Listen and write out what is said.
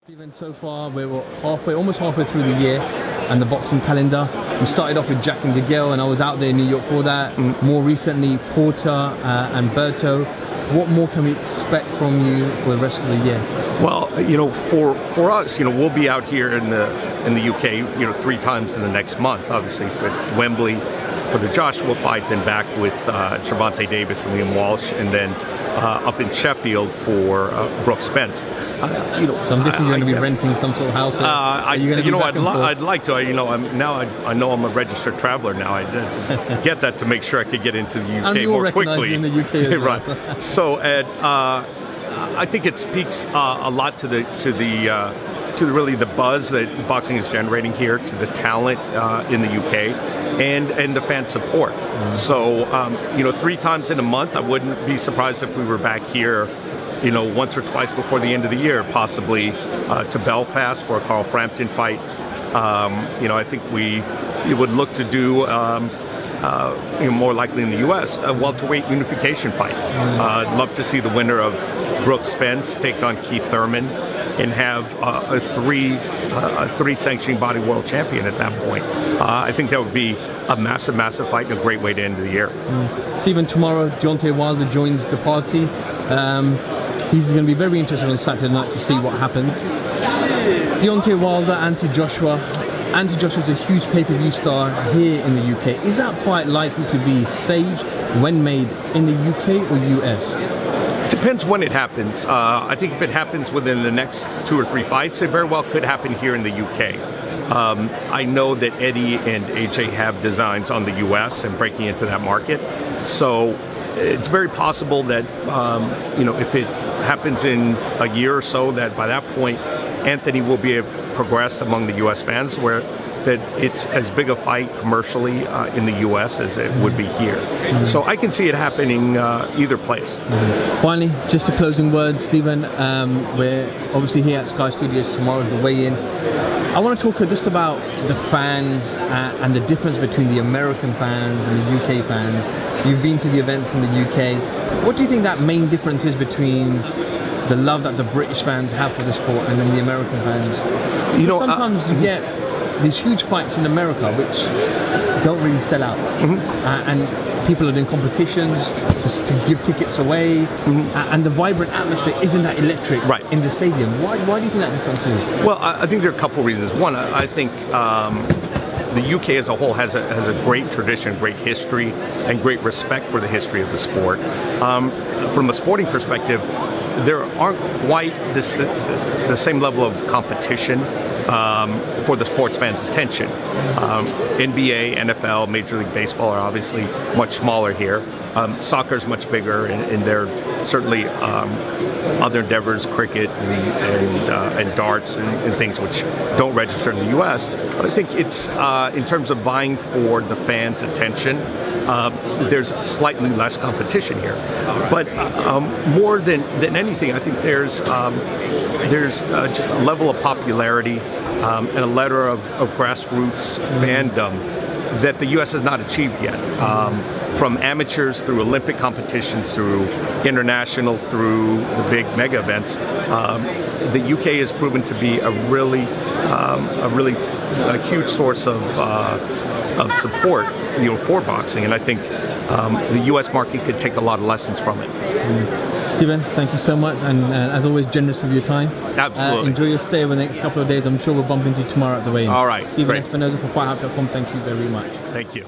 Even so far, we're almost halfway through the year and the boxing calendar. We started off with Jack and Miguel, and I was out there in New York for that. More recently, Porter and Berto. What more can we expect from you for the rest of the year? Well, for us, we'll be out here in the UK, 3 times in the next month. Obviously, for Wembley, for the Joshua fight, then back with Gervonta Davis and Liam Walsh, and then up in Sheffield for Brook-Spence. So I'm guessing you're going to be renting some sort of house. I'd like to. I know I'm a registered traveler now. I had to get that to make sure I could get into the UK more quickly. In the UK as well. Right. So, Ed, I think it speaks a lot to really the buzz that boxing is generating here, to the talent in the UK, and the fan support. So, 3 times in a month, I wouldn't be surprised if we were back here, once or twice before the end of the year, possibly to Belfast for a Carl Frampton fight. I think we would look to do, more likely in the U.S., a welterweight unification fight. I'd love to see the winner of Brook-Spence take on Keith Thurman and have a three sanctioning body world champion at that point. I think that would be a massive, massive fight and a great way to end the year. Stephen, tomorrow, Deontay Wilder joins the party. He's going to be very interested on Saturday night to see what happens. Deontay Wilder, Anti-Joshua. Anti-Joshua's a huge pay-per-view star here in the UK. Is that fight likely to be staged when made in the UK or US? Depends when it happens. I think if it happens within the next 2 or 3 fights, it very well could happen here in the UK. I know that Eddie and AJ have designs on the US and breaking into that market. So it's very possible that, if it happens in a year or so, that by that point, Anthony will be progressed among the US fans, where that it's as big a fight commercially in the US as it would be here. So I can see it happening either place. Finally, just the closing words, Stephen. We're obviously here at Sky Studios. Tomorrow's the weigh-in. I want to talk just about the fans and the difference between the American fans and the UK fans. You've been to the events in the UK. What do you think that main difference is between the love that the British fans have for the sport and then the American fans? Sometimes you get these huge fights in America which don't really sell out, and people are doing competitions just to give tickets away, and the vibrant atmosphere isn't that electric in the stadium. Why do you think that difference is? Well, I think there are a couple reasons. One, I think the UK as a whole has a great tradition, great history, and great respect for the history of the sport. From a sporting perspective, there aren't quite the same level of competition for the sports fans' attention. NBA, NFL, Major League Baseball are obviously much smaller here. Soccer is much bigger, and there are certainly other endeavors, cricket and darts and things which don't register in the U.S. But I think it's in terms of vying for the fans' attention, there's slightly less competition here. But more than anything, I think there's just a level of popularity and a level of grassroots fandom that the U.S. has not achieved yet. From amateurs through Olympic competitions, through international, through the big mega events, the UK has proven to be a really huge source of support, for boxing, and I think the U.S. market could take a lot of lessons from it. Stephen, thank you so much, and as always, generous with your time. Absolutely. Enjoy your stay over the next couple of days. I'm sure we'll bump into you tomorrow at the weigh-in. All right. Stephen Espinoza for FightHype.com. Thank you very much. Thank you.